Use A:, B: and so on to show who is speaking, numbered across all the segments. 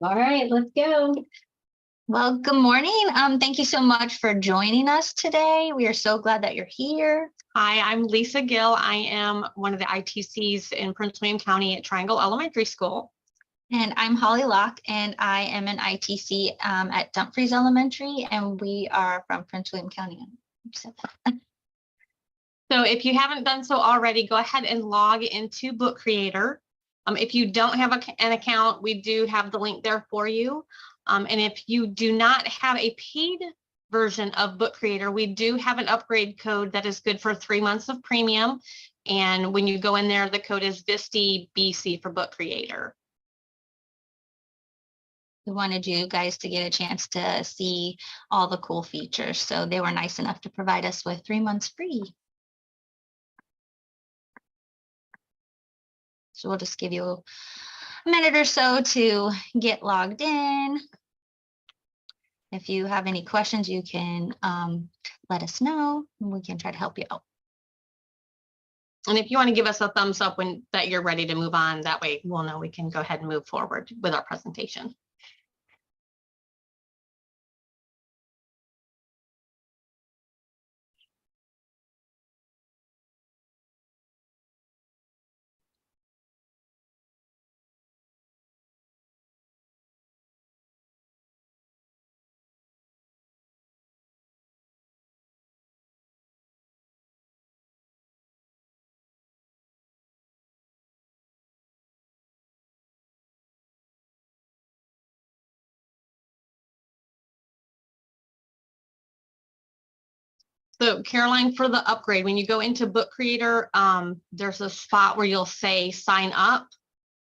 A: All right, let's go.
B: Well, good morning. Thank you so much for joining us today. We are so glad that you're here.
C: Hi, I'm Lisa Gill. I am one of the ITCs in Prince William County at Triangle Elementary School.
B: And I'm Holly Locke, and I am an ITC at Dumfries Elementary, and we are from Prince William County.
C: So if you haven't done so already, go ahead and log into Book Creator. If you don't have an account, we do have the link there for you. And if you do not have a paid version of Book Creator, we do have an upgrade code that is good for 3 months of premium. And when you go in there, the code is VISTI-BC for Book Creator.
B: We wanted you guys to get a chance to see all the cool features. So they were nice enough to provide us with 3 months free. So we'll just give you a minute or so to get logged in. If you have any questions, you can let us know and we can try to help you out.
C: And if you want to give us a thumbs up when that you're ready to move on, that way we'll know we can go ahead and move forward with our presentation. So Caroline, for the upgrade, when you go into Book Creator, there's a spot where you'll say sign up,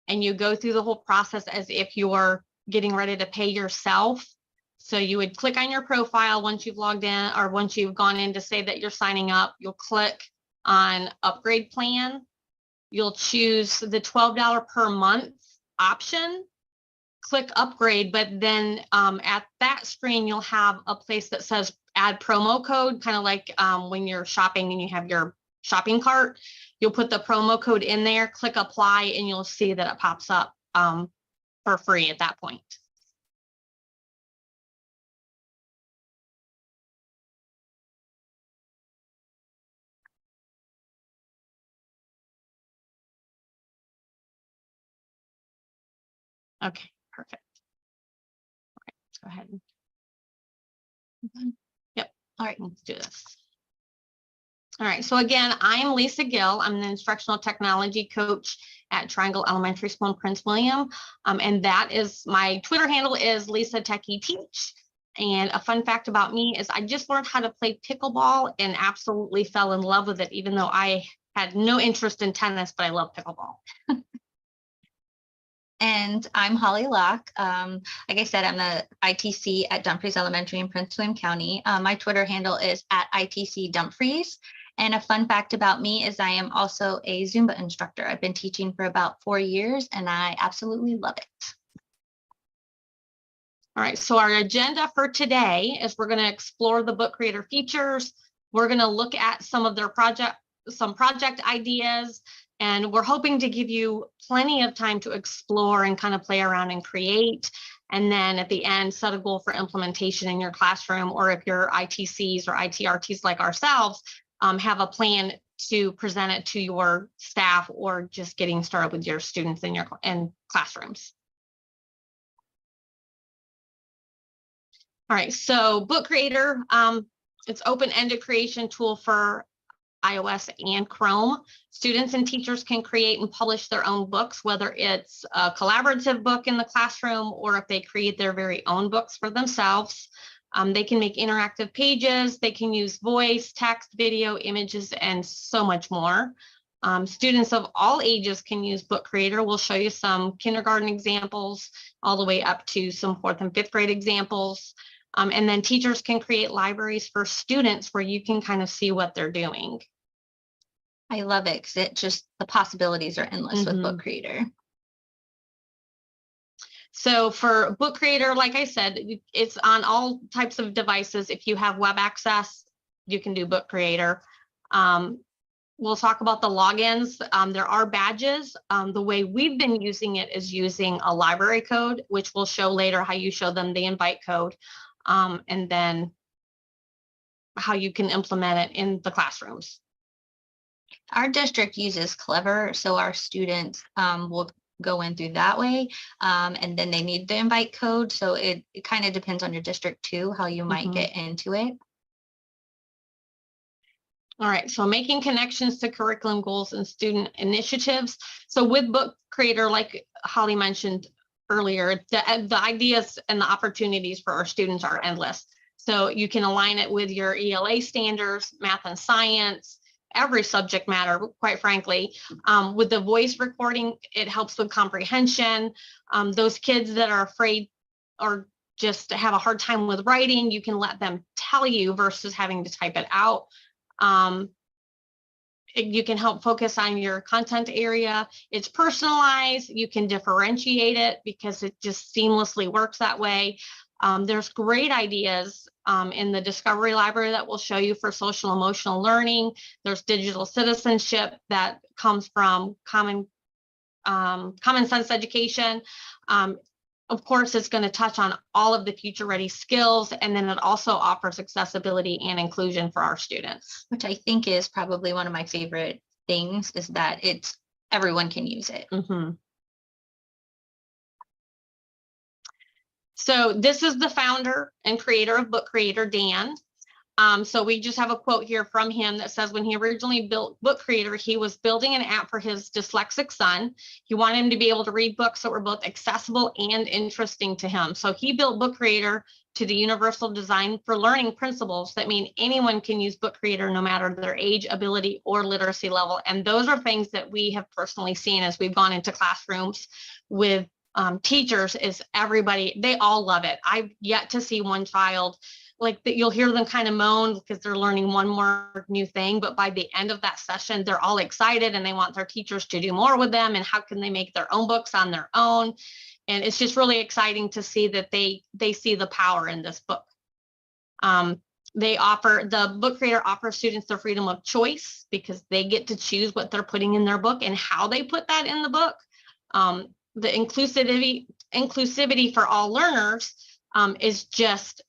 C: and you go through the whole process as if you're getting ready to pay yourself. So you would click on your profile once you've logged in, or once you've gone in to say that you're signing up, you'll click on upgrade plan. You'll choose the $12 per month option, click upgrade, but then at that screen, you'll have a place that says add promo code, kind of like when you're shopping and you have your shopping cart. You'll put the promo code in there, click apply, and you'll see that it pops up for free at that point. Okay, perfect. All right, let's go ahead. Yep. All right, let's do this. All right, so again, I'm Lisa Gill. I'm the instructional technology coach at Triangle Elementary School in Prince William. And that is my Twitter handle is Lisa Techie Teach. And a fun fact about me is I just learned how to play pickleball and absolutely fell in love with it, even though I had no interest in tennis, but I love pickleball.
B: And I'm Holly Locke. Like I said, I'm the ITC at Dumfries Elementary in Prince William County. My Twitter handle is at ITC Dumfries. And a fun fact about me is I am also a Zumba instructor. I've been teaching for about 4 years and I absolutely love it.
C: All right, so our agenda for today is we're going to explore the Book Creator features. We're going to look at some of their project ideas, and we're hoping to give you plenty of time to explore and kind of play around and create. And then at the end, set a goal for implementation in your classroom, or if you're ITCs or ITRTs like ourselves, have a plan to present it to your staff or just getting started with your students in your classrooms. All right, so Book Creator, it's open-ended creation tool for iOS and Chrome. Students and teachers can create and publish their own books, whether it's a collaborative book in the classroom or if they create their very own books for themselves. They can make interactive pages, they can use voice, text, video, images, and so much more. Students of all ages can use Book Creator. We'll show you some kindergarten examples all the way up to some 4th and 5th grade examples. And then teachers can create libraries for students where you can kind of see what they're doing.
B: I love it because the possibilities are endless with Book Creator.
C: So for Book Creator, like I said, it's on all types of devices. If you have web access, you can do Book Creator. we'll talk about the logins. There are badges. The way we've been using it is using a library code, which we'll show later how you show them the invite code, and then how you can implement it in the classrooms.
B: Our district uses Clever, so our students will go in through that way, and then they need the invite code. So it kind of depends on your district too, how you might get into it.
C: All right, so making connections to curriculum goals and student initiatives. So with Book Creator, like Holly mentioned earlier, the ideas and the opportunities for our students are endless. So you can align it with your ELA standards, math and science, every subject matter, quite frankly. With the voice recording, it helps with comprehension. Those kids that are afraid or just have a hard time with writing, you can let them tell you versus having to type it out. You can help focus on your content area. It's personalized. You can differentiate it because it just seamlessly works that way. There's great ideas in the Discovery Library that we'll show you for social emotional learning. There's digital citizenship that comes from common sense education. Of course, it's going to touch on all of the future ready skills, and then it also offers accessibility and inclusion for our students.
B: Which I think is probably one of my favorite things, is that everyone can use it.
C: So this is the founder and creator of Book Creator, Dan. So we just have a quote here from him that says, when he originally built Book Creator, he was building an app for his dyslexic son. He wanted him to be able to read books that were both accessible and interesting to him. So he built Book Creator to the universal design for learning principles that mean anyone can use Book Creator no matter their age, ability, or literacy level. And those are things that we have personally seen as we've gone into classrooms with teachers. Is everybody, they all love it. I've yet to see one child like that. You'll hear them kind of moan because they're learning one more new thing, but by the end of that session, they're all excited and they want their teachers to do more with them, and how can they make their own books on their own. And it's just really exciting to see that they see the power in this book. The Book Creator offers students the freedom of choice because they get to choose what they're putting in their book and how they put that in the book. The inclusivity for all learners is just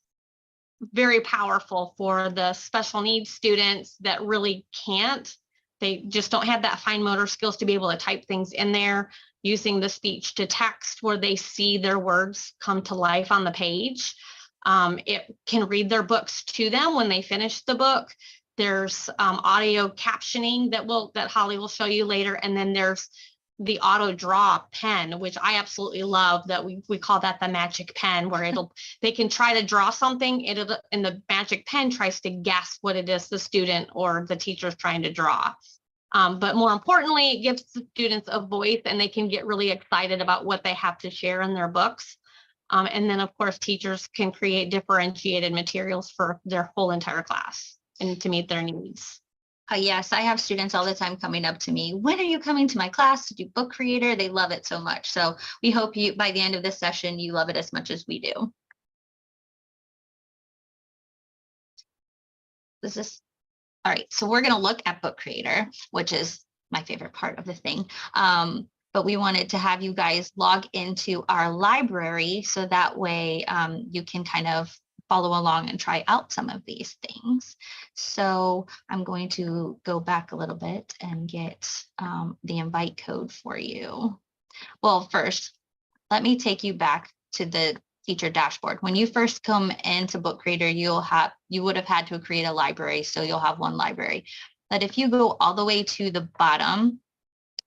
C: very powerful for the special needs students that really can't. They just don't have that fine motor skills to be able to type things in there, using the speech to text where they see their words come to life on the page. It can read their books to them when they finish the book. There's audio captioning that Holly will show you later. And then there's the auto draw pen, which I absolutely love, that we call that the magic pen, where they can try to draw something and the magic pen tries to guess what it is the student or the teacher's trying to draw. But more importantly, it gives the students a voice and they can get really excited about what they have to share in their books. And then of course, teachers can create differentiated materials for their whole entire class and to meet their needs.
B: Yes, I have students all the time coming up to me, when are you coming to my class to do Book Creator? They love it so much. So we hope by the end of this session, you love it as much as we do. All right, so we're going to look at Book Creator, which is my favorite part of the thing. But we wanted to have you guys log into our library so that way you can kind of follow along and try out some of these things. So I'm going to go back a little bit and get the invite code for you. Well, first, let me take you back to the teacher dashboard. When you first come into Book Creator, you would have had to create a library, so you'll have one library. But if you go all the way to the bottom,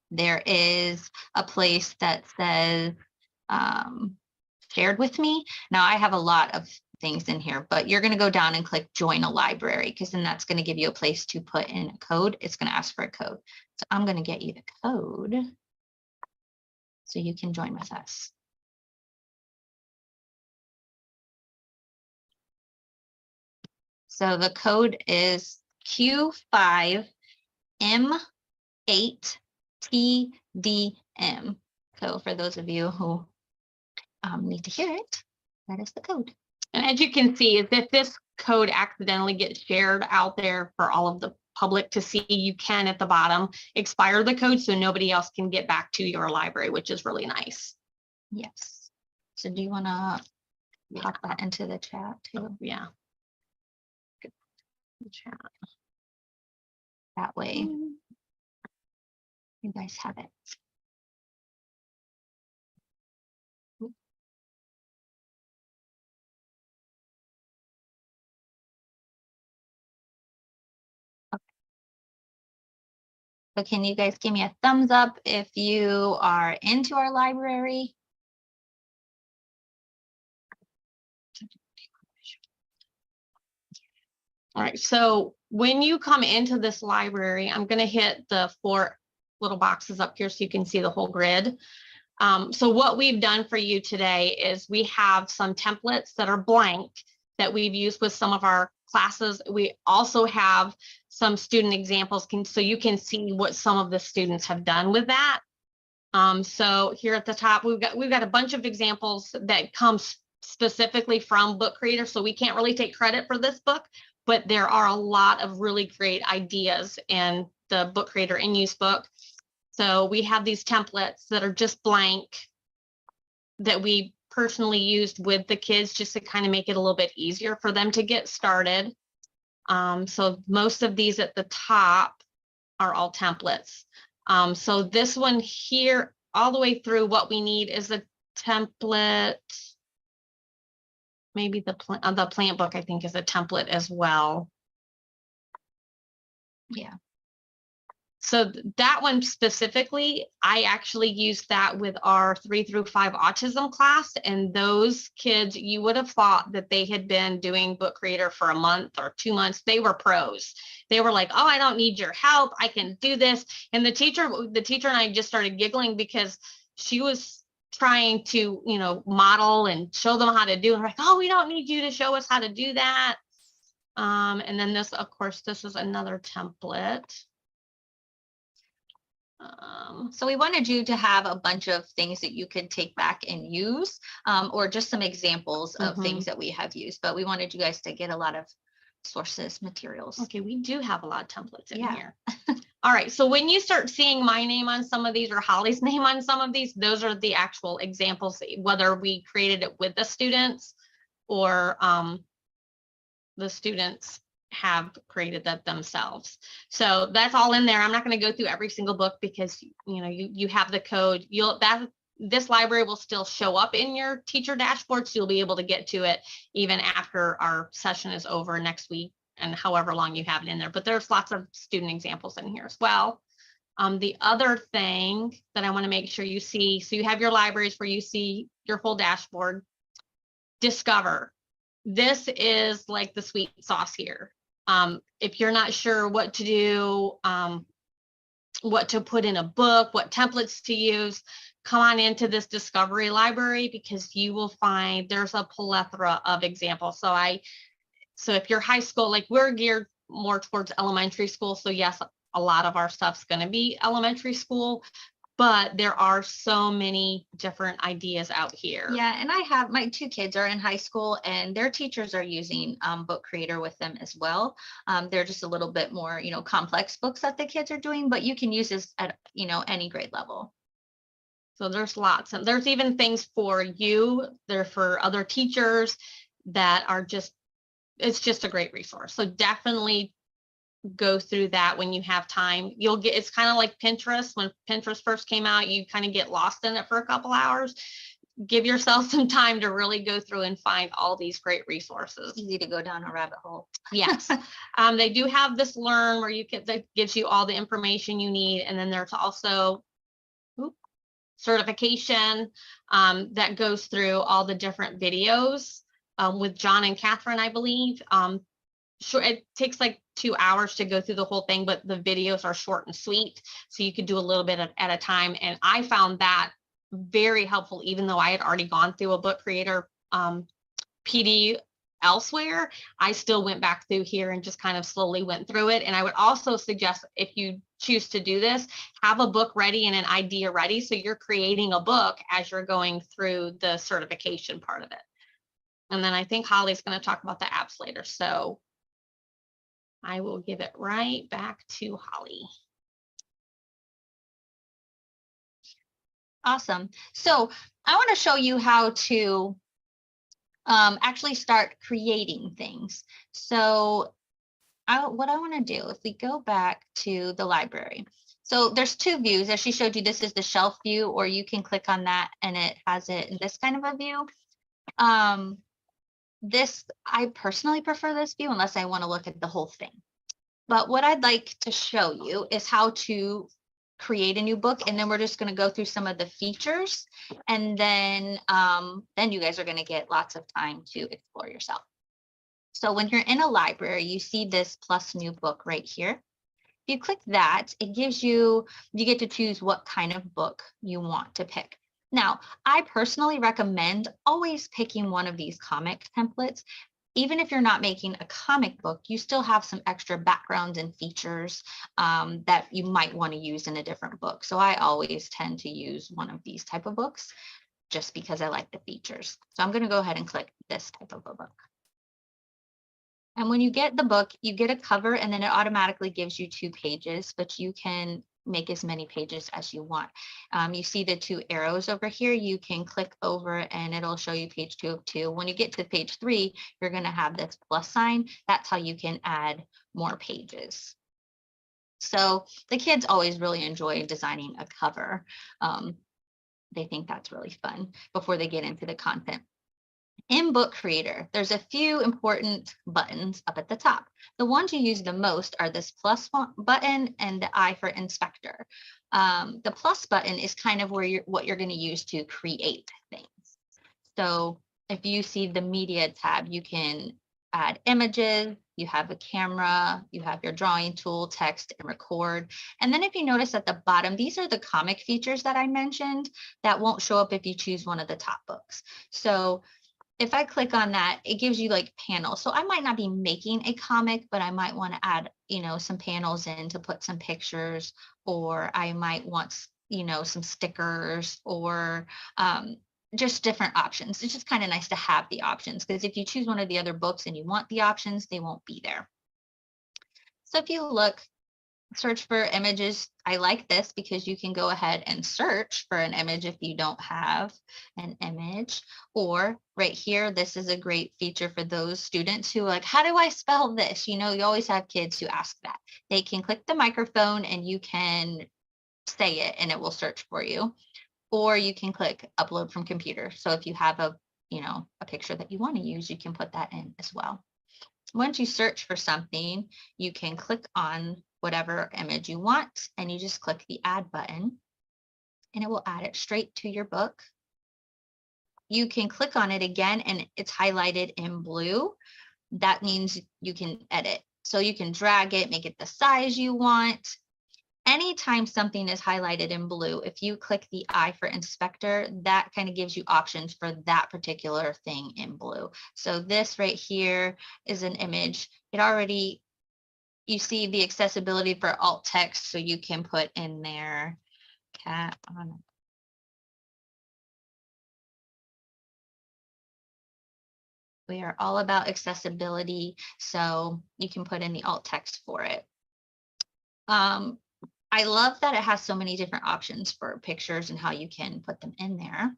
B: there is a place that says shared with me. Now I have a lot of things in here, but you're going to go down and click join a library, because then that's going to give you a place to put in a code. It's going to ask for a code. So I'm going to get you the code so you can join with us. So the code is Q5M8TDM. So for those of you who need to hear it, that is the code.
C: And as you can see, if this code accidentally gets shared out there for all of the public to see, you can at the bottom expire the code so nobody else can get back to your library, which is really nice.
B: Yes. So do you want to pop that into the chat too?
C: Yeah. Chat.
B: That way you guys have it. So can you guys give me a thumbs up if you are into our library?
C: All right, so when you come into this library, I'm going to hit the 4 little boxes up here so you can see the whole grid. So what we've done for you today is we have some templates that are blank that we've used with some of our classes. We also have some student examples so you can see what some of the students have done with that. So here at the top, we've got a bunch of examples that come specifically from Book Creator, so we can't really take credit for this book, but there are a lot of really great ideas in the Book Creator in Use book. So we have these templates that are just blank that we personally used with the kids just to kind of make it a little bit easier for them to get started. So most of these at the top are all templates. So this one here, all the way through, what we need is a template. Maybe the plant book, I think, is a template as well.
B: Yeah.
C: So that one specifically, I actually used that with our 3 through 5 autism class. And those kids, you would have thought that they had been doing Book Creator for a month or 2 months. They were pros. They were like, oh, I don't need your help. I can do this. And the teacher and I just started giggling because she was trying to, model and show them how to do it. Like, oh, we don't need you to show us how to do that. And then this, of course, this is another template.
B: So we wanted you to have a bunch of things that you could take back and use, or just some examples of things that we have used, but we wanted you guys to get a lot of sources, materials.
C: Okay, we do have a lot of templates in here. All right, so when you start seeing my name on some of these or Holly's name on some of these, those are the actual examples, whether we created it with the students or the students have created that themselves. So that's all in there. I'm not going to go through every single book because you have the code. This library will still show up in your teacher dashboard, so you'll be able to get to it even after our session is over next week and however long you have it in there. But there's lots of student examples in here as well. The other thing that I want to make sure you see, so you have your libraries where you see your whole dashboard. Discover. This is like the sweet sauce here. If you're not sure what to do, what to put in a book, what templates to use, come on into this discovery library because you will find there's a plethora of examples. So if you're high school, like we're geared more towards elementary school. So yes, a lot of our stuff's going to be elementary school, but there are so many different ideas out here.
B: Yeah, and I have my 2 kids are in high school and their teachers are using Book Creator with them as well. They're just a little bit more, complex books that the kids are doing, but you can use this at, any grade level.
C: So there's lots, and there's even things for you. They're for other teachers that are it's just a great resource. So definitely go through that when you have time. It's kind of like Pinterest. When Pinterest first came out, you kind of get lost in it for a couple hours. Give yourself some time to really go through and find all these great resources.
B: Easy to go down a rabbit hole.
C: Yes. They do have this Learn where that gives you all the information you need. And then there's also certification that goes through all the different videos with John and Catherine, I believe. Sure, it takes like 2 hours to go through the whole thing, but the videos are short and sweet, so you could do a little bit at a time. And I found that very helpful, even though I had already gone through a Book Creator PD elsewhere. I still went back through here and just kind of slowly went through it. And I would also suggest, if you choose to do this, have a book ready and an idea ready, so you're creating a book as you're going through the certification part of it. And then I think Holly's going to talk about the apps later. So I will give it right back to Holly.
B: Awesome. So I want to show you how to actually start creating things. So what I want to do, if we go back to the library, so there's two views. As she showed you, this is the shelf view, or you can click on that and it has it in this kind of a view. I personally prefer this view unless I want to look at the whole thing. But what I'd like to show you is how to create a new book, and then we're just going to go through some of the features, and then you guys are going to get lots of time to explore yourself. So when you're in a library, you see this plus new book right here. If you click that, it gives you get to choose what kind of book you want to pick. Now, I personally recommend always picking one of these comic templates. Even if you're not making a comic book, you still have some extra backgrounds and features that you might want to use in a different book. So I always tend to use one of these type of books just because I like the features. So I'm going to go ahead and click this type of a book. And when you get the book, you get a cover, and then it automatically gives you 2 pages, but you can make as many pages as you want. You see the 2 arrows over here. You can click over and it'll show you page 2 of 2. When you get to page 3, you're going to have this plus sign. That's how you can add more pages. So the kids always really enjoy designing a cover. They think that's really fun before they get into the content. In Book Creator, there's a few important buttons up at the top. The ones you use the most are this plus button and the I for Inspector. The plus button is kind of where what you're going to use to create things. So if you see the media tab, you can add images, you have a camera, you have your drawing tool, text, and record. And then if you notice at the bottom, these are the comic features that I mentioned that won't show up if you choose one of the top books. So if I click on that, it gives you like panels. So I might not be making a comic, but I might want to add, some panels in to put some pictures, or I might want, some stickers, or just different options. It's just kind of nice to have the options, because if you choose one of the other books and you want the options, they won't be there. So if you look, search for images. I like this because you can go ahead and search for an image if you don't have an image. Or right here, this is a great feature for those students who are like, how do I spell this? You always have kids who ask that. They can click the microphone and you can say it and it will search for you. Or you can click upload from computer. So if you have a picture that you want to use, you can put that in as well. Once you search for something, you can click on whatever image you want, and you just click the add button, and it will add it straight to your book. You can click on it again, and it's highlighted in blue. That means you can edit. So you can drag it, make it the size you want. Anytime something is highlighted in blue, if you click the I for Inspector, that kind of gives you options for that particular thing in blue. So this right here is an image. You see the accessibility for alt text, so you can put in there cat on. We are all about accessibility, so you can put in the alt text for it. I love that it has so many different options for pictures and how you can put them in there.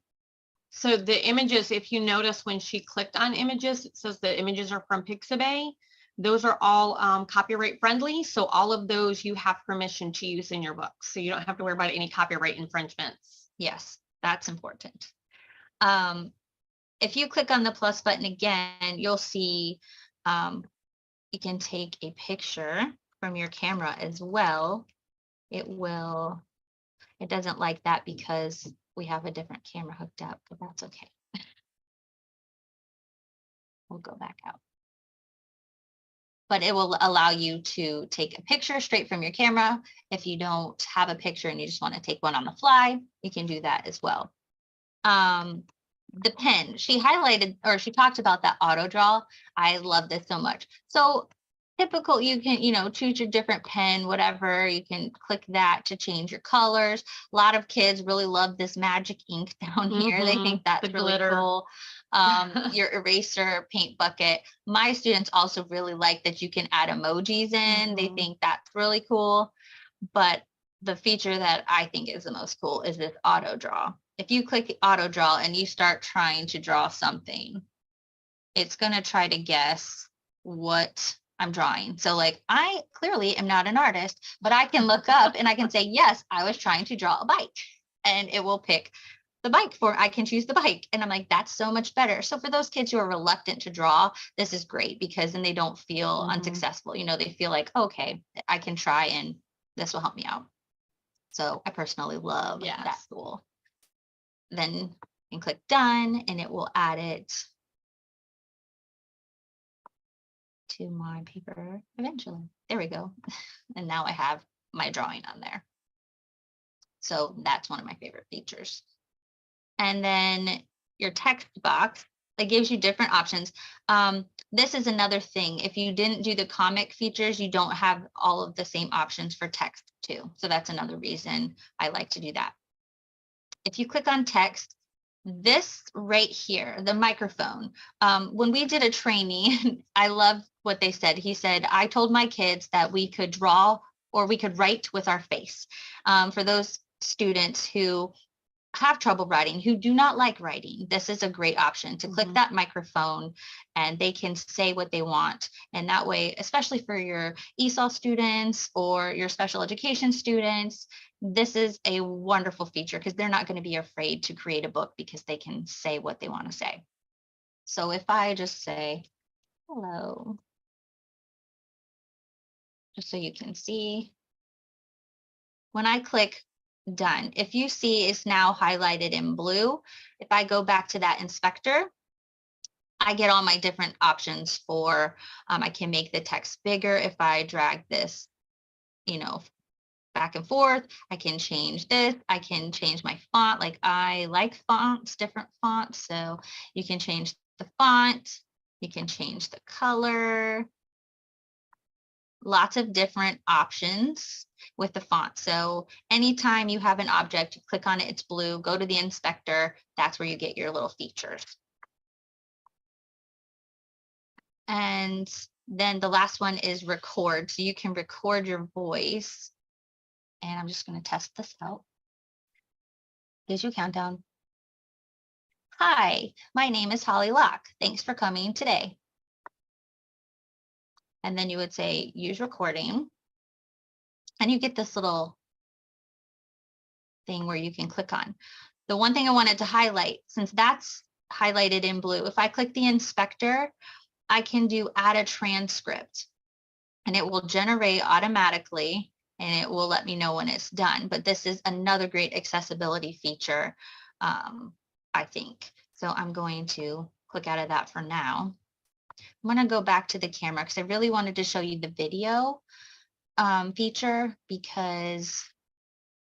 C: So the images, if you notice when she clicked on images, it says the images are from Pixabay. Those are all copyright friendly. So all of those you have permission to use in your books. So you don't have to worry about any copyright infringements.
B: Yes, that's important. If you click on the plus button again, you'll see you can take a picture from your camera as well. It doesn't like that because we have a different camera hooked up, but that's okay. We'll go back out. But it will allow you to take a picture straight from your camera. If you don't have a picture and you just want to take one on the fly, you can do that as well. The pen, she highlighted, or she talked about that auto draw. I love this so much. So typical, you can, choose your different pen, whatever. You can click that to change your colors. A lot of kids really love this magic ink down here. They think that's
C: The
B: really
C: glitter.
B: cool. Your eraser paint bucket. My students also really like that you can add emojis in. They think that's really cool. But the feature that I think is the most cool is this auto draw. If you click auto draw and you start trying to draw something, it's going to try to guess what I'm drawing. So like, I clearly am not an artist, but I can look up and I can say, yes, I was trying to draw a bike, and it will pick the bike I can choose the bike. And I'm like, that's so much better. So for those kids who are reluctant to draw, this is great, because then they don't feel unsuccessful. They feel like, okay, I can try and this will help me out. So I personally love that tool. Then you can click done and it will add it to my paper eventually. There we go. And now I have my drawing on there. So that's one of my favorite features. And then your text box, that gives you different options. This is another thing. If you didn't do the comic features, you don't have all of the same options for text too. So that's another reason I like to do that. If you click on text, this right here, the microphone, when we did a training, I love what they said. He said, I told my kids that we could draw or we could write with our face. For those students who have trouble writing, who do not like writing, this is a great option to click that microphone and they can say what they want. And that way, especially for your ESOL students or your special education students, this is a wonderful feature because they're not going to be afraid to create a book because they can say what they want to say. So if I just say, hello, just so you can see, when I click done, if you see it's now highlighted in blue, if I go back to that inspector, I get all my different options for, I can make the text bigger if I drag this, back and forth. I can change this. I can change my font. Like I like fonts, different fonts. So you can change the font. You can change the color. Lots of different options with the font. So anytime you have an object, you click on it, it's blue, go to the inspector, that's where you get your little features. And then the last one is record. So you can record your voice. And I'm just going to test this out. Gives you a countdown. Hi, my name is Holly Locke. Thanks for coming today. And then you would say use recording. And you get this little thing where you can click on. The one thing I wanted to highlight, since that's highlighted in blue, if I click the inspector, I can do add a transcript and it will generate automatically and it will let me know when it's done. But this is another great accessibility feature, I think. So I'm going to click out of that for now. I'm going to go back to the camera because I really wanted to show you the video feature because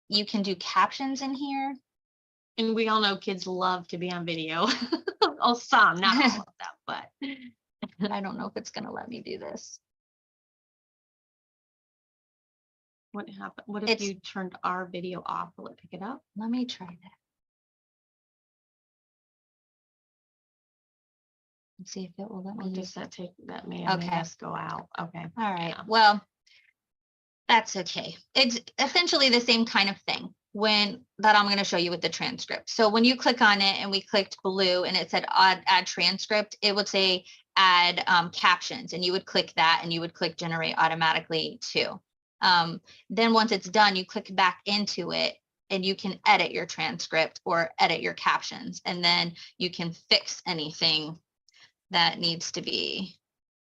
B: you can do captions in here.
C: And we all know kids love to be on video. Oh, some, not all of them, but
B: I don't know if it's going to let me do this.
C: What happened? What if you turned our video off? Will it pick it up?
B: Let me try that. Let's see if it will let me.
C: Does that take that may us go out? Okay.
B: All right. Yeah. Well, that's okay. It's essentially the same kind of thing that I'm going to show you with the transcript. So when you click on it and we clicked blue and it said add transcript, it would say add captions, and you would click that and you would click generate automatically too. Then once it's done, you click back into it and you can edit your transcript or edit your captions, and then you can fix anything that needs to be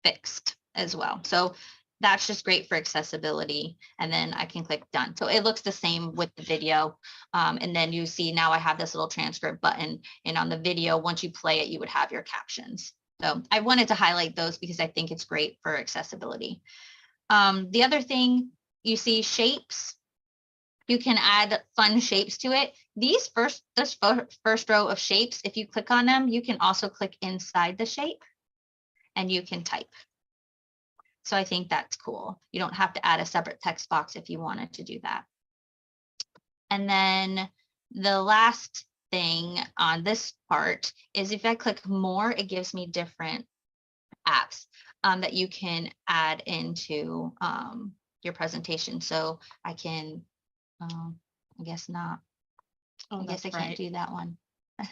B: fixed as well. So that's just great for accessibility. And then I can click done. So it looks the same with the video. And then you see now I have this little transcript button, and on the video, once you play it, you would have your captions. So I wanted to highlight those because I think it's great for accessibility. The other thing, you see shapes. You can add fun shapes to it. This first row of shapes, if you click on them, you can also click inside the shape and you can type. So I think that's cool. You don't have to add a separate text box if you wanted to do that. And then the last thing on this part is if I click more, it gives me different apps that you can add into your presentation. So I can, I guess not.
C: Oh,
B: I guess I
C: that's
B: can't
C: right.
B: do that one.
C: I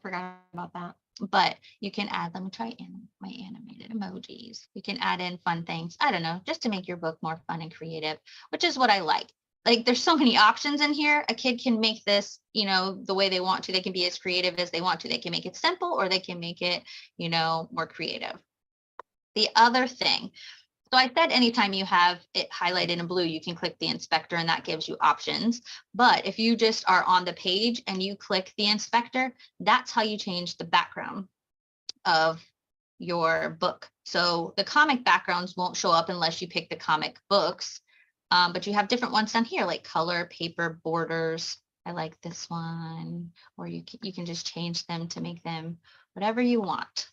C: forgot about that.
B: But you can add, let me try in my animated emojis. You can add in fun things. I don't know, just to make your book more fun and creative, which is what I like. Like there's so many options in here. A kid can make this, you know, the way they want to. They can be as creative as they want to. They can make it simple or they can make it, you know, more creative. The other thing, so I said anytime you have it highlighted in blue, you can click the inspector and that gives you options. But if you just are on the page and you click the inspector, that's how you change the background of your book. So the comic backgrounds won't show up unless you pick the comic books, but you have different ones down here like color, paper, borders. I like this one, or you can just change them to make them whatever you want.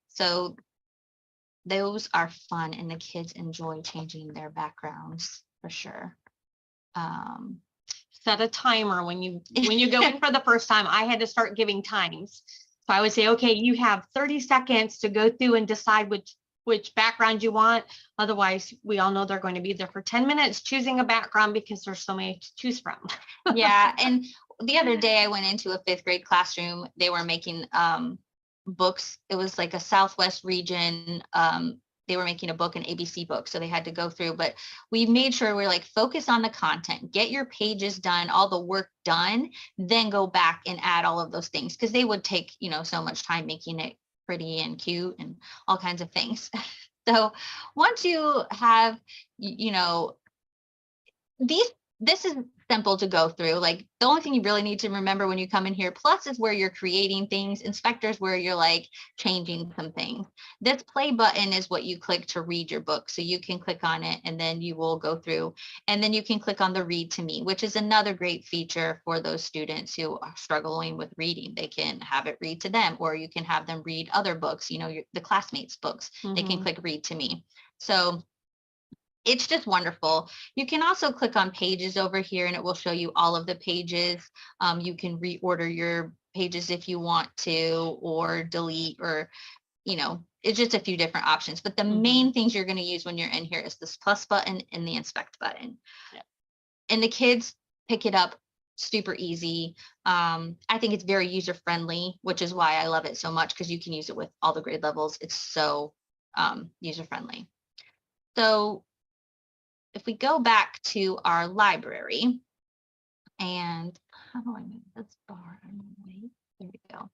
B: So those are fun and the kids enjoy changing their backgrounds for sure.
C: Set a timer when you go in for the first time. I had to start giving times. So I would say, okay, you have 30 seconds to go through and decide which background you want. Otherwise, we all know they're going to be there for 10 minutes choosing a background because there's so many to choose from.
B: Yeah. And the other day I went into a 5th grade classroom. They were making books. It was like a Southwest region. They were making a book, an ABC book. So they had to go through, but we made sure we're like, focus on the content, get your pages done, all the work done, then go back and add all of those things. Cause they would take, you know, so much time making it pretty and cute and all kinds of things. So once you have, you know, this is simple to go through. Like the only thing you really need to remember when you come in here, plus is where you're creating things, inspectors where you're like changing some things. This play button is what you click to read your book. So you can click on it and then you will go through, and then you can click on the read to me, which is another great feature for those students who are struggling with reading. They can have it read to them, or you can have them read other books, you know, the classmates' books. They can click read to me. So it's just wonderful. You can also click on pages over here and it will show you all of the pages. You can reorder your pages if you want to, or delete, or, you know, it's just a few different options. But the main things you're going to use when you're in here is this plus button and the inspect button.
C: Yeah.
B: And the kids pick it up super easy. I think it's very user friendly, which is why I love it so much, because you can use it with all the grade levels. It's so user friendly. So if we go back to our library, and how do I move this bar? There we go.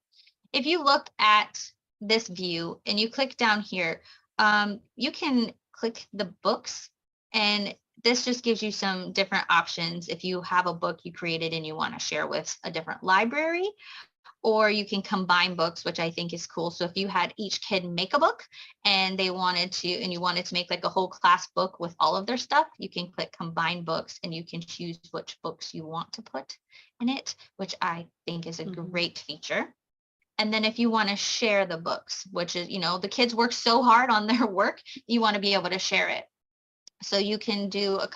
B: If you look at this view and you click down here, you can click the books, and this just gives you some different options. If you have a book you created and you want to share with a different library, or you can combine books, which I think is cool. So if you had each kid make a book and they wanted to, and you wanted to make like a whole class book with all of their stuff, you can click combine books and you can choose which books you want to put in it, which I think is a great feature. And then if you want to share the books, which is, you know, the kids work so hard on their work, you want to be able to share it. So you can do a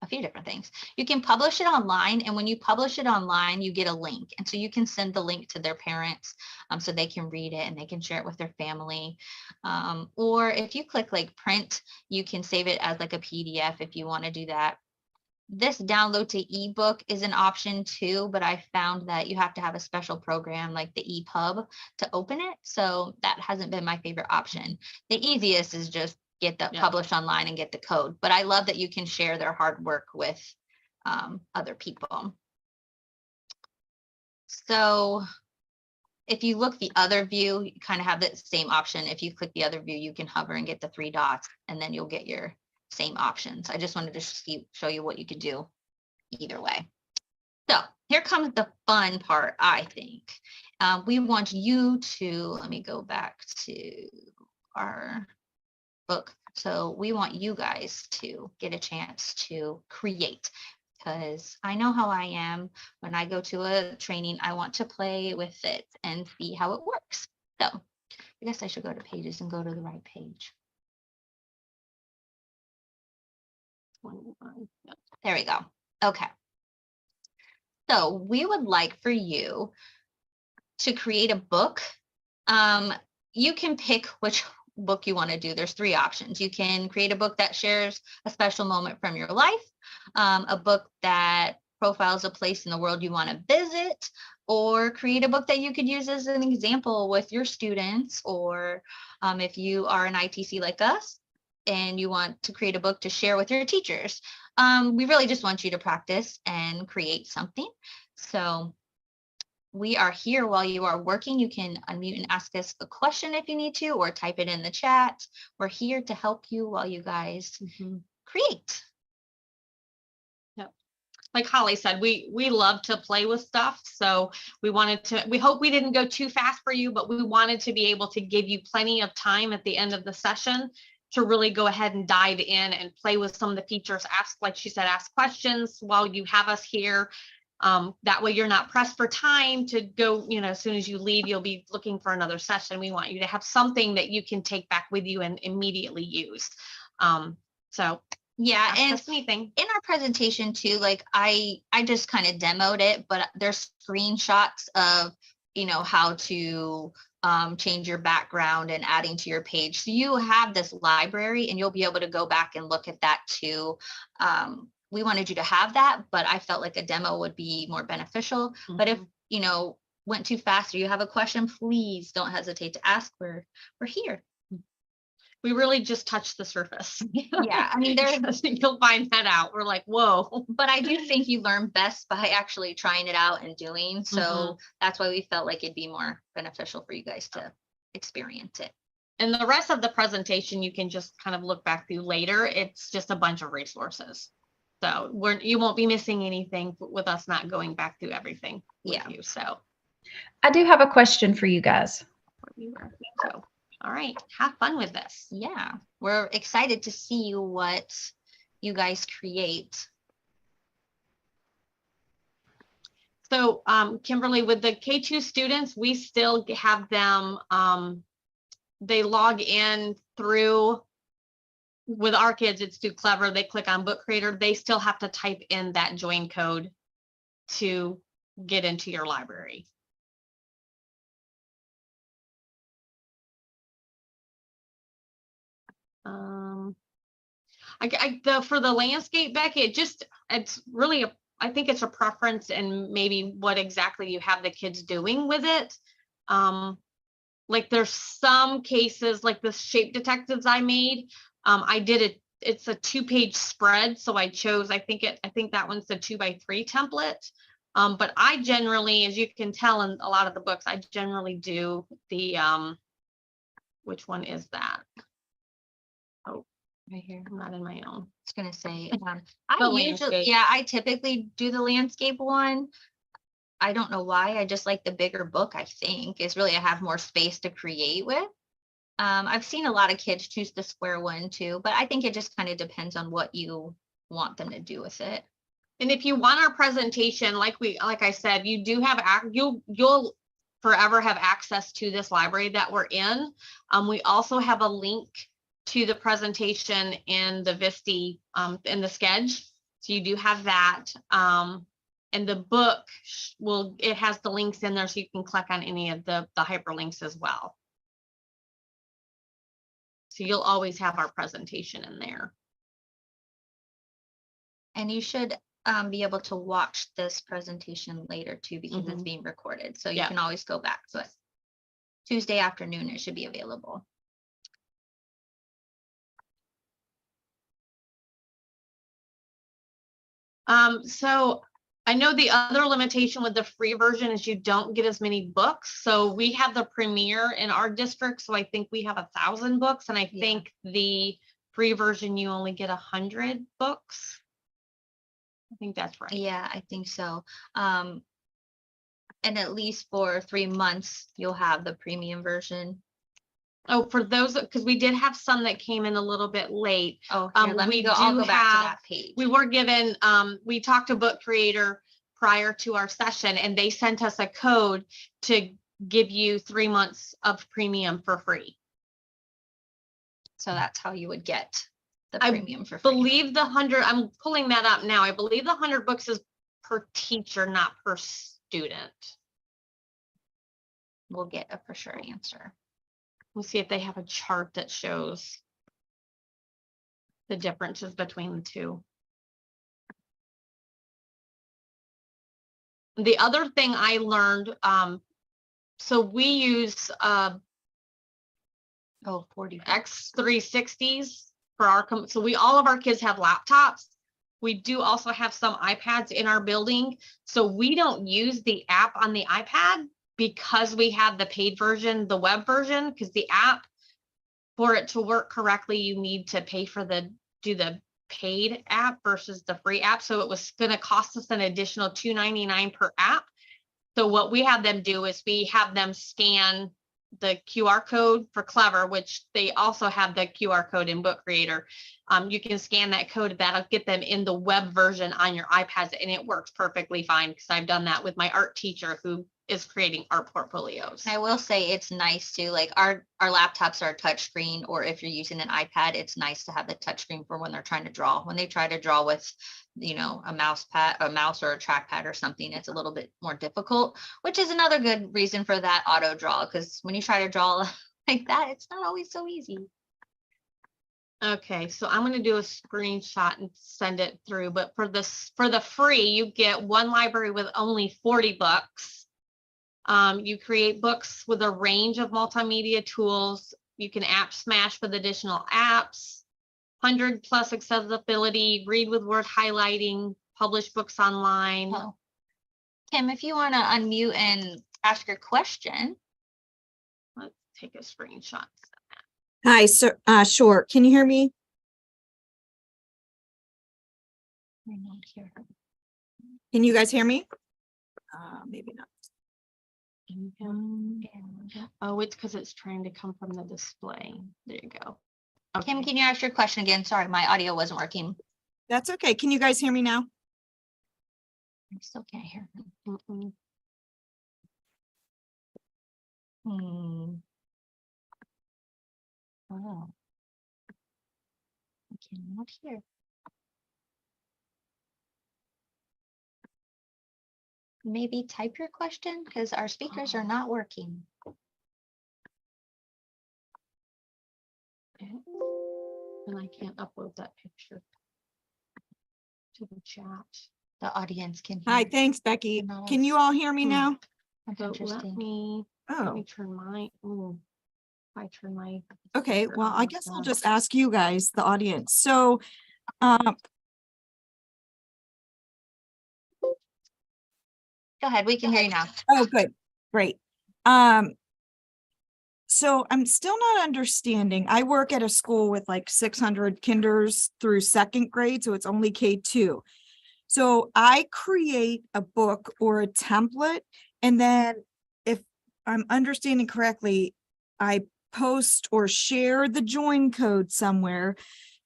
B: few different things. You can publish it online, and when you publish it online, you get a link. And so you can send the link to their parents so they can read it and they can share it with their family. Or if you click like print, you can save it as like a PDF if you want to do that. This download to ebook is an option too, but I found that you have to have a special program like the EPUB to open it. So that hasn't been my favorite option. The easiest is just get that published online and get the code. But I love that you can share their hard work with other people. So if you look the other view, you kind of have the same option. If you click the other view, you can hover and get the 3 dots, and then you'll get your same options. I just wanted to show you what you could do either way. So here comes the fun part, I think. We want you to, let me go back to our book. So we want you guys to get a chance to create, because I know how I am. When I go to a training, I want to play with it and see how it works. So I guess I should go to pages and go to the right page.
C: 21. Yeah.
B: There we go. Okay. So we would like for you to create a book. You can pick which book you want to do. There's 3 options. You can create a book that shares a special moment from your life, a book that profiles a place in the world you want to visit, or create a book that you could use as an example with your students, or if you are an ITC like us and you want to create a book to share with your teachers. We really just want you to practice and create something. So we are here while you are working. You can unmute and ask us a question if you need to, or type it in the chat. We're here to help you while you guys create.
C: Yep. Like Holly said, we love to play with stuff. So we hope we didn't go too fast for you, but we wanted to be able to give you plenty of time at the end of the session to really go ahead and dive in and play with some of the features. Like she said, ask questions while you have us here. That way you're not pressed for time to go, as soon as you leave, you'll be looking for another session. We want you to have something that you can take back with you and immediately use. So
B: yeah, and
C: anything
B: in our presentation too, like I just kind of demoed it, but there's screenshots of, how to change your background and adding to your page. So you have this library and you'll be able to go back and look at that too. We wanted you to have that, but I felt like a demo would be more beneficial. But if, went too fast or you have a question, please don't hesitate to ask. We're here.
C: We really just touched the surface.
B: Yeah, I mean,
C: you'll find that out. We're like, whoa.
B: But I do think you learn best by actually trying it out and doing. So that's why we felt like it'd be more beneficial for you guys to experience it.
C: And the rest of the presentation, you can just kind of look back through later. It's just a bunch of resources. So you won't be missing anything with us not going back through everything with you. So
A: I do have a question for you guys.
C: So, all right, have fun with this.
B: Yeah, we're excited to see what you guys create.
C: So, Kimberly, with the K2 students, we still have them, they log in through, with our kids, it's too clever. They click on Book Creator. They still have to type in that join code to get into your library. For the landscape, Becky, it's really I think it's a preference and maybe what exactly you have the kids doing with it. Like there's some cases like the shape detectives I made. I did it. It's a 2-page spread, so I chose. I think that one's the 2x3 template. But I generally, as you can tell in a lot of the books, I generally do the which one is that? Oh, right here. I'm not in my own.
B: I was gonna say I typically do the landscape one. I don't know why. I just like the bigger book. I think is really I have more space to create with. I've seen a lot of kids choose the square one too, but I think it just kind of depends on what you want them to do with it.
C: And if you want our presentation, like I said, you do have you'll forever have access to this library that we're in. We also have a link to the presentation in the Visti in the Sketch. So you do have that. And the book it has the links in there so you can click on any of the hyperlinks as well. So you'll always have our presentation in there.
B: And you should be able to watch this presentation later too, because it's being recorded. So you can always go back to it. Tuesday afternoon, it should be available.
C: So I know the other limitation with the free version is you don't get as many books. So we have the Premier in our district. So I think we have 1,000 books. And I think the free version, you only get 100 books. I think that's right.
B: Yeah, I think so. And at least for 3 months, you'll have the premium version.
C: Oh, for those, because we did have some that came in a little bit late.
B: Oh, here, let me go. I'll go back to that page.
C: We were given, we talked to Book Creator prior to our session, and they sent us a code to give you 3 months of premium for free.
B: So that's how you would get the
C: I
B: premium for free.
C: believe the 100, I'm pulling that up now. I believe the 100 books is per teacher, not per student.
B: We'll get a for sure answer.
C: We'll see if they have a chart that shows the differences between the two. The other thing I learned, so we use
B: Oh, 40.
C: X360s for our, so all of our kids have laptops. We do also have some iPads in our building. So we don't use the app on the iPad because we have the paid version, the web version, because the app, for it to work correctly, you need to pay for do the paid app versus the free app. So it was going to cost us an additional $2.99 per app. So what we have them do is we have them scan the QR code for Clever, which they also have the QR code in Book Creator. You can scan that code, that'll get them in the web version on your iPads, and it works perfectly fine because I've done that with my art teacher who is creating art portfolios.
B: I will say it's nice to, like, our laptops are touchscreen, or if you're using an iPad, it's nice to have the touchscreen for when they're trying to draw. When they try to draw with, a mouse or a trackpad or something, it's a little bit more difficult, which is another good reason for that auto draw, because when you try to draw like that, it's not always so easy.
C: Okay, so I'm going to do a screenshot and send it through, but for the free, you get one library with only 40 books. You create books with a range of multimedia tools. You can app smash with additional apps, 100+ accessibility, read with word highlighting, publish books online.
B: Oh. Kim, if you want to unmute and ask your question.
C: Let's take a screenshot.
D: Hi, sir. Sure. Can you hear me?
B: We're not here.
D: Can you guys hear me? Maybe not.
C: Oh, it's because it's trying to come from the display. There you go.
B: Kim,
C: Okay.
B: can you ask your question again? Sorry, my audio wasn't working.
D: That's okay. Can you guys hear me now?
B: I still can't hear.
C: Mm-mm.
B: Oh. I cannot hear. Maybe type your question, because our speakers are not working.
C: And I can't upload that picture to the chat.
B: The audience can
D: Hi,
B: hear.
D: thanks, Becky.
B: Not
D: Can you
B: us.
D: all hear me now?
B: That's
C: So let
B: interesting.
C: me
D: Oh,
C: turn my, if I turn my.
D: okay.
C: speaker
D: Well,
C: on
D: I
C: like
D: guess I'll
C: that.
D: just ask you guys, the audience. So,
B: Go ahead, we can hear you now.
D: oh, good. Great. So I'm still not understanding. I work at a school with like 600 kinders through 2nd grade, so it's only K2. So I create a book or a template, and then if I'm understanding correctly, I post or share the join code somewhere.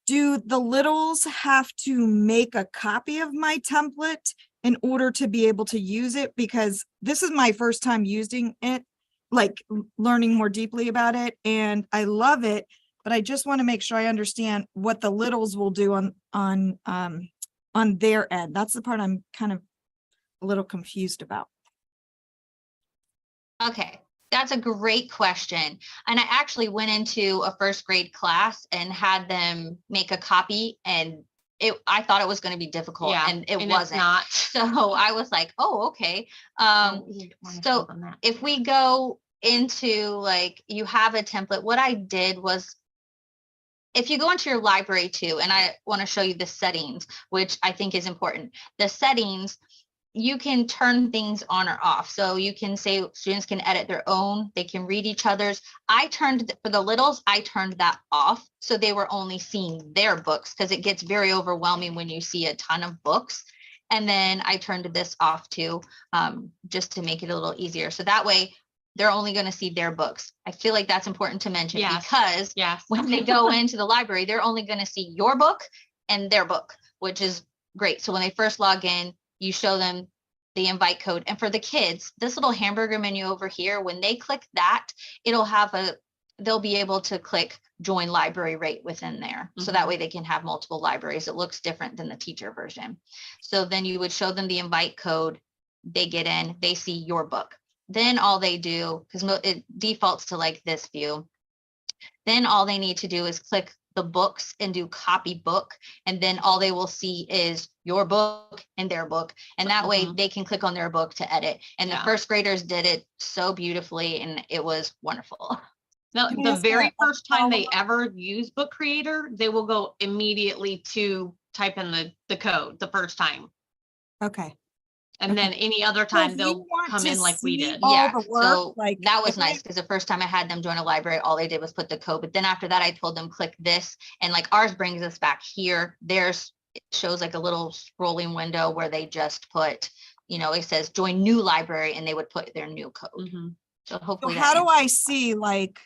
D: Do the littles have to make a copy of my template in order to be able to use it? Because this is my first time using it, like learning more deeply about it, and I love it, but I just want to make sure I understand what the littles will do on their end. That's the part I'm kind of a little confused about.
B: Okay, that's a great question. And I actually went into a 1st grade class and had them make a copy, and I thought it was going to be difficult,
C: Yeah,
B: and it
C: it's
B: wasn't.
C: not.
B: So I was like, oh, okay. So if we go into, like, you have a template, what I did was, if you go into your library too, and I want to show you the settings, which I think is important. The settings, you can turn things on or off. So you can say students can edit their own, they can read each other's. For the littles, I turned that off. So they were only seeing their books, because it gets very overwhelming when you see a ton of books. And then I turned this off too, just to make it a little easier. So that way they're only going to see their books. I feel like that's important to mention,
C: Yes.
B: because
C: Yes.
B: when they go into the library, they're only going to see your book and their book, which is great. So when they first log in, you show them the invite code. And for the kids, this little hamburger menu over here, when they click that, it'll have they'll be able to click join library right within there. So that way they can have multiple libraries. It looks different than the teacher version. So then you would show them the invite code, they get in, they see your book. Then all they do, because it defaults to like this view, then all they need to do is click the books and do copy book. And then all they will see is your book and their book. And that way they can click on their book to edit. And the first graders did it so beautifully and it was wonderful.
C: Now,
D: Can I
C: the
D: ask
C: very
D: a
C: first time they
D: follow-up?
C: ever use Book Creator, they will go immediately to type in the code the first time.
D: Okay.
C: And
D: Okay.
C: then any other
D: So if
C: time
D: you
C: they'll
D: want
C: come
D: to
C: in like we
D: see
C: did.
D: all
B: Yeah,
D: the work,
B: so
D: like,
B: that was
D: if I-
B: nice because the first time I had them join a library, all they did was put the code. But then after that, I told them click this, and like ours brings us back here. Theirs shows like a little scrolling window where they just put, it says join new library, and they would put their new code.
C: Mhm.
B: So
D: So
B: hopefully,
D: how
B: that
D: do I
B: answers-
D: see like,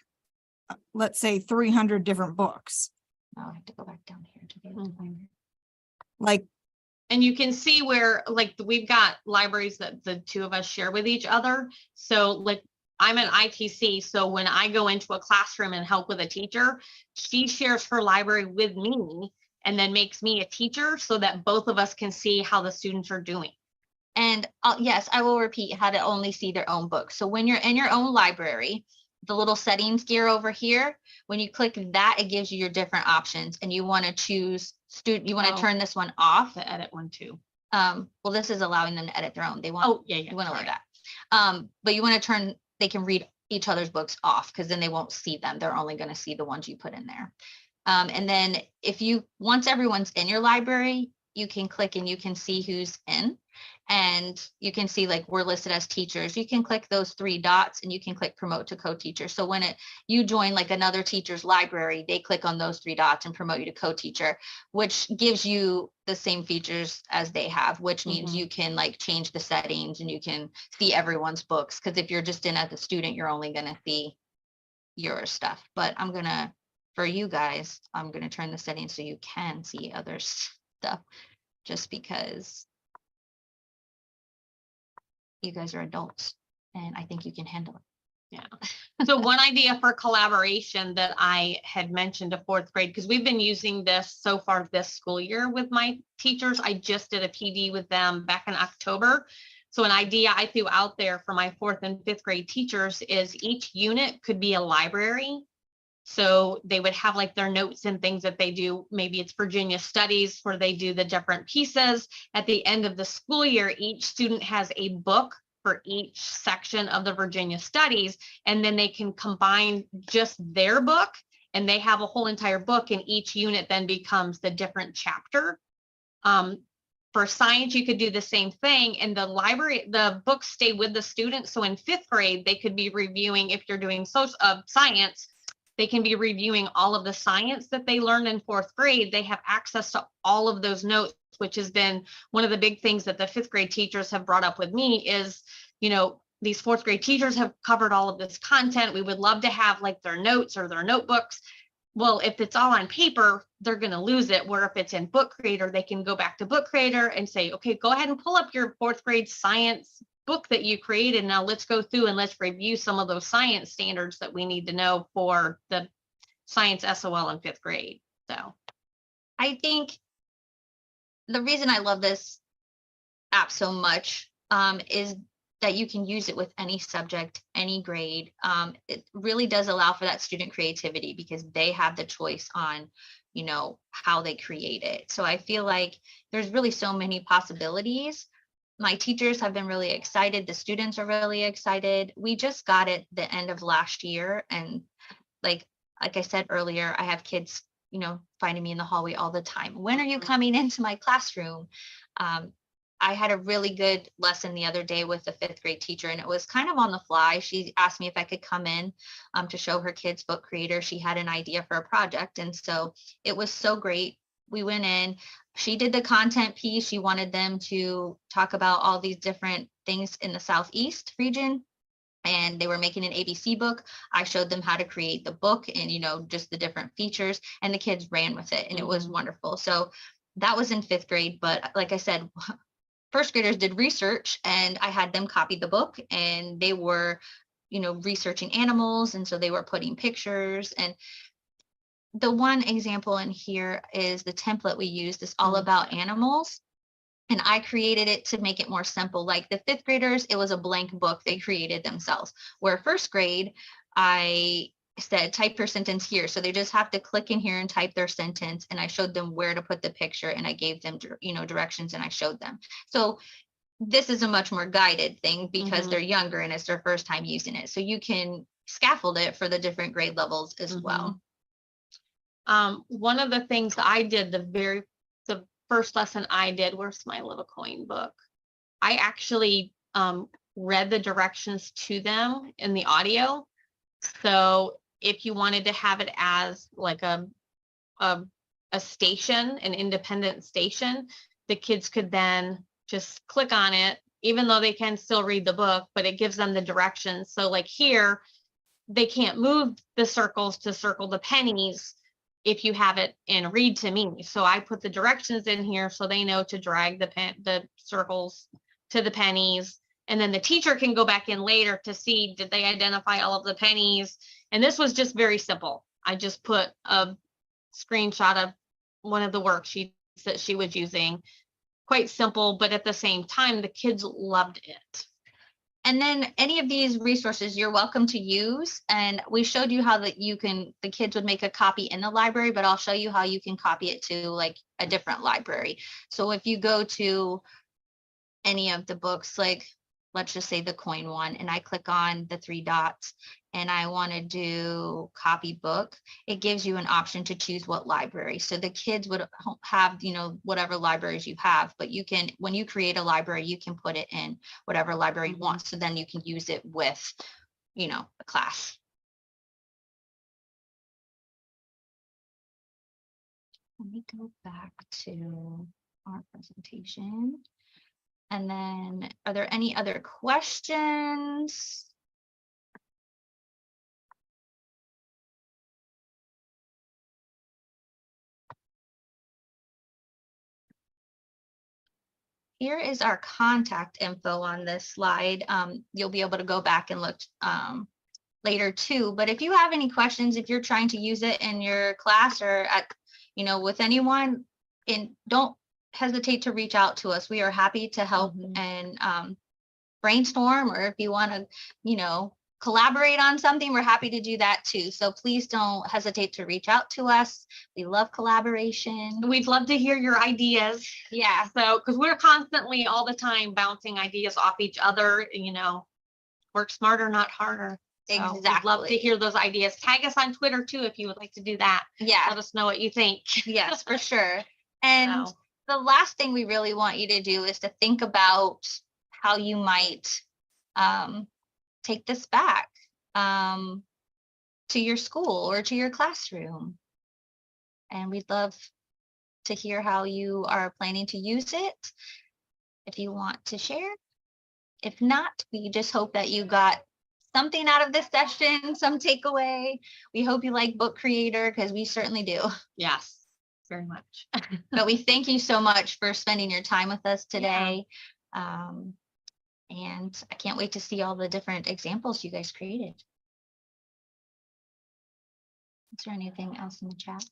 D: let's say 300 different books?
B: Oh, I have to go back down here to be able to find it.
D: Like,
C: And you can see where like we've got libraries that the two of us share with each other. So like I'm an ITC. So when I go into a classroom and help with a teacher, she shares her library with me and then makes me a teacher so that both of us can see how the students are doing.
B: And yes, I will repeat how to only see their own book. So when you're in your own library, the little settings gear over here, when you click that, it gives you your different options, and you want to choose you want to
C: Oh.
B: turn this one off.
C: The edit one too.
B: Well, this is allowing them to edit their own. They want,
C: Oh, yeah, yeah.
B: you want to leave
C: sorry.
B: that. But you want to turn, they can read each other's books off because then they won't see them. They're only going to see the ones you put in there. And then once everyone's in your library, you can click and you can see who's in, and you can see like we're listed as teachers. You can click those 3 dots and you can click promote to co-teacher. So when you join like another teacher's library, they click on those 3 dots and promote you to co-teacher, which gives you the same features as they have, which means
C: Mhm.
B: you can like change the settings and you can see everyone's books. Because if you're just in as a student, you're only going to see your stuff. But for you guys, I'm going to turn the settings so you can see other stuff, just because you guys are adults and I think you can handle it.
C: So one idea for collaboration that I had mentioned to 4th grade, because we've been using this so far this school year with my teachers. I just did a PD with them back in October. So an idea I threw out there for my 4th and 5th grade teachers is each unit could be a library. So they would have like their notes and things that they do. Maybe it's Virginia Studies where they do the different pieces. At the end of the school year, each student has a book for each section of the Virginia Studies, and then they can combine just their book and they have a whole entire book, and each unit then becomes the different chapter. For science, you could do the same thing. In the library, the books stay with the students. So in 5th grade, they could be reviewing, if you're doing science, they can be reviewing all of the science that they learned in 4th grade. They have access to all of those notes, which has been one of the big things that the 5th grade teachers have brought up with me is, these 4th grade teachers have covered all of this content. We would love to have like their notes or their notebooks. Well, if it's all on paper, they're going to lose it. Where if it's in Book Creator, they can go back to Book Creator and say, okay, go ahead and pull up your 4th grade science book that you created. Now let's go through and let's review some of those science standards that we need to know for the science SOL in 5th grade. So
B: I think the reason I love this app so much is that you can use it with any subject, any grade. It really does allow for that student creativity because they have the choice on, how they create it. So I feel like there's really so many possibilities. My teachers have been really excited. The students are really excited. We just got it the end of last year. And like I said earlier, I have kids, finding me in the hallway all the time. When are you coming into my classroom? I had a really good lesson the other day with a 5th grade teacher, and it was kind of on the fly. She asked me if I could come in to show her kids Book Creator. She had an idea for a project. And so it was so great. We went in, she did the content piece. She wanted them to talk about all these different things in the Southeast region. And they were making an ABC book. I showed them how to create the book and, just the different features, and the kids ran with it and it was wonderful. So that was in 5th grade. But like I said, 1st graders did research and I had them copy the book, and they were, researching animals. And so they were putting pictures, and the one example in here is the template we used is all
C: Mhm.
B: about animals. And I created it to make it more simple. Like the fifth graders, it was a blank book they created themselves. Where first grade, I said, type your sentence here. So they just have to click in here and type their sentence. And I showed them where to put the picture and I gave them, directions and I showed them. So this is a much more guided thing because
C: Mhm.
B: they're younger and it's their first time using it. So you can scaffold it for the different grade levels as well.
C: One of the things I did, the first lesson I did, where's my little coin book? I actually read the directions to them in the audio. So if you wanted to have it as like a station, an independent station, the kids could then just click on it, even though they can still read the book, but it gives them the directions. So like here, they can't move the circles to circle the pennies if you have it in read to me. So I put the directions in here so they know to drag the circles to the pennies. And then the teacher can go back in later to see, did they identify all of the pennies? And this was just very simple. I just put a screenshot of one of the worksheets that she was using. Quite simple, but at the same time, the kids loved it.
B: And then any of these resources you're welcome to use. And we showed you how that the kids would make a copy in the library, but I'll show you how you can copy it to like a different library. So if you go to any of the books, like let's just say the coin one, and I click on the 3 dots and I want to do copy book, it gives you an option to choose what library. So the kids would have, whatever libraries you have, but you can, when you create a library, you can put it in whatever library you want. So then you can use it with, a class. Let me go back to our presentation. And then, are there any other questions? Here is our contact info on this slide. You'll be able to go back and look later too. But if you have any questions, if you're trying to use it in your class or at, with anyone, don't hesitate to reach out to us. We are happy to help and brainstorm, or if you want to, collaborate on something, we're happy to do that too. So please don't hesitate to reach out to us. We love collaboration.
C: We'd love to hear your ideas.
B: Yeah.
C: So, because we're constantly all the time bouncing ideas off each other, work smarter, not harder. So
B: Exactly.
C: We'd love to hear those ideas. Tag us on Twitter too, if you would like to do that.
B: Yeah.
C: Let us know what you think.
B: Yes, for sure. And
C: So,
B: the last thing we really want you to do is to think about how you might take this back to your school or to your classroom. And we'd love to hear how you are planning to use it, if you want to share. If not, we just hope that you got something out of this session, some takeaway. We hope you like Book Creator, because we certainly do.
C: yes, very much.
B: But we thank you so much for spending your time with us today. And I can't wait to see all the different examples you guys created. Is there anything else in the chat?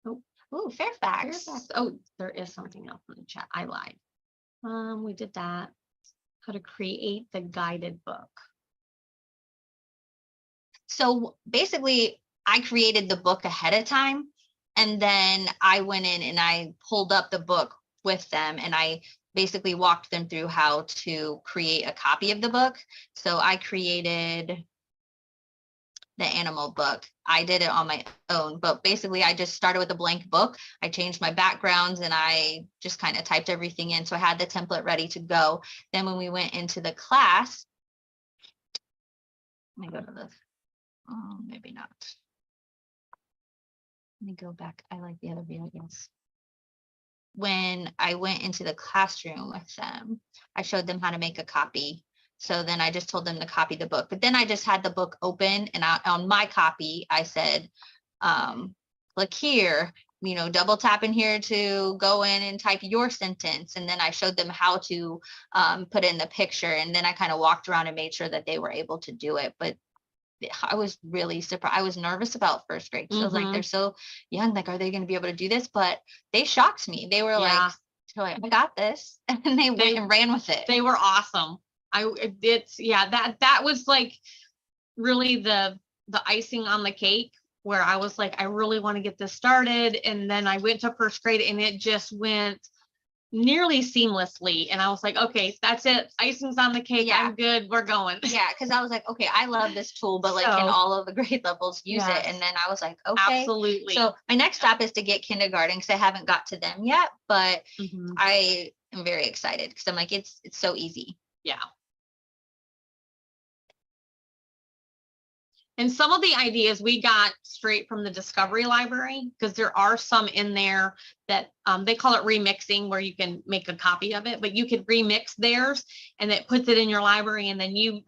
B: Oh, Fairfax.
C: Oh, there is something else in the chat. I lied. We did that. How to create the guided book.
B: So basically, I created the book ahead of time, and then I went in and I pulled up the book with them, and I basically walked them through how to create a copy of the book. So I created the animal book. I did it on my own, but basically I just started with a blank book. I changed my backgrounds and I just kind of typed everything in. So I had the template ready to go. Then when we went into the class, let me go to this. Oh, maybe not. Let me go back. I like the other view, yes. When I went into the classroom with them, I showed them how to make a copy. So then I just told them to copy the book, but then I just had the book open, and on my copy, I said, click here, double tap in here to go in and type your sentence. And then I showed them how to put in the picture. And then I kind of walked around and made sure that they were able to do it. But I was really surprised. I was nervous about first grade. So I was like,
C: Mhm.
B: they're so young. Like, are they going to be able to do this? But they shocked me. They were
C: Yeah.
B: like, I got this. And they went and ran with it.
C: They were awesome. That was like really the icing on the cake, where I was like, I really want to get this started. And then I went to first grade and it just went nearly seamlessly. And I was like, okay, that's it. Icing's on the cake.
B: Yeah.
C: I'm good. We're going.
B: Yeah, because I was like, okay, I love this tool, but like, can
C: So-
B: all of the grade levels use it?
C: Yes.
B: And then I was like, okay.
C: Absolutely.
B: So my next stop is to get kindergarten, because I haven't got to them yet, but
C: Mhm.
B: I am very excited because I'm like, it's so easy.
C: Yeah. And some of the ideas we got straight from the Discovery Library, because there are some in there that they call it remixing, where you can make a copy of it, but you could remix theirs and it puts it in your library, and then you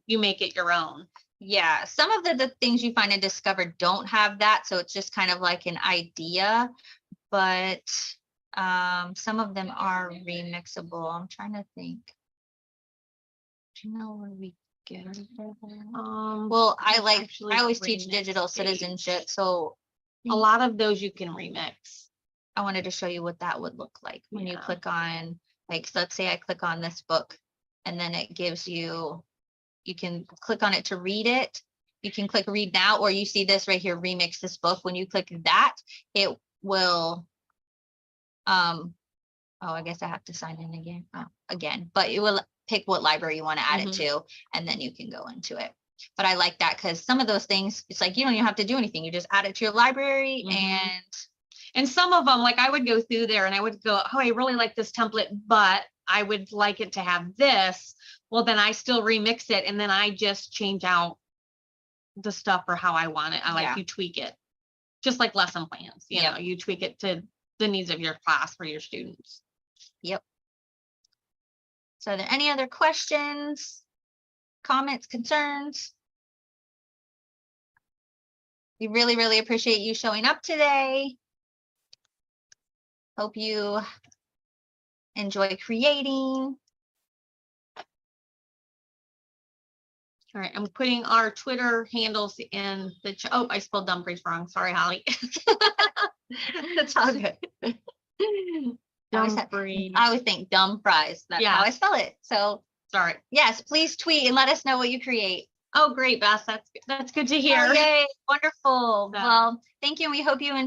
C: make it your own.
B: Yeah, some of the things you find in Discover don't have that, so it's just kind of like an idea, but some of them are remixable. I'm trying to think. Do you know where we get it? Well, I always teach digital citizenship, so
C: A lot of those you can remix.
B: I wanted to show you what that would look like when you
C: Yeah.
B: click on, like, so let's say I click on this book, and then it gives you, you can click on it to read it. You can click read now, or you see this right here, remix this book. When you click that, it will, oh, I guess I have to sign in again, but it will pick what library you want to add it to, and then you can go into it. But I like that, because some of those things, it's like, you don't even have to do anything. You just add it to your library.
C: Mhm. And some of them, like, I would go through there and I would go, oh, I really like this template, but I would like it to have this. Well, then I still remix it, and then I just change out the stuff for how I want it.
B: Yeah.
C: You tweak it, just like lesson plans. You
B: Yep.
C: know, you tweak it to the needs of your class for your students.
B: So are there any other questions, comments, concerns? We really, really appreciate you showing up today. Hope you enjoy creating.
C: All right, I'm putting our Twitter handles in the oh, I spelled Dumfries wrong. Sorry, Holly.
B: That's all good.
C: Dumfries.
B: I always think dumb fries. That's how I
C: Yeah.
B: spell it. So
C: Sorry.
B: yes, please tweet and let us know what you create.
C: Oh, great, Beth. That's good to hear.
B: Oh, yay, wonderful.
C: Yeah.
B: Well, thank you. And we hope you enjoy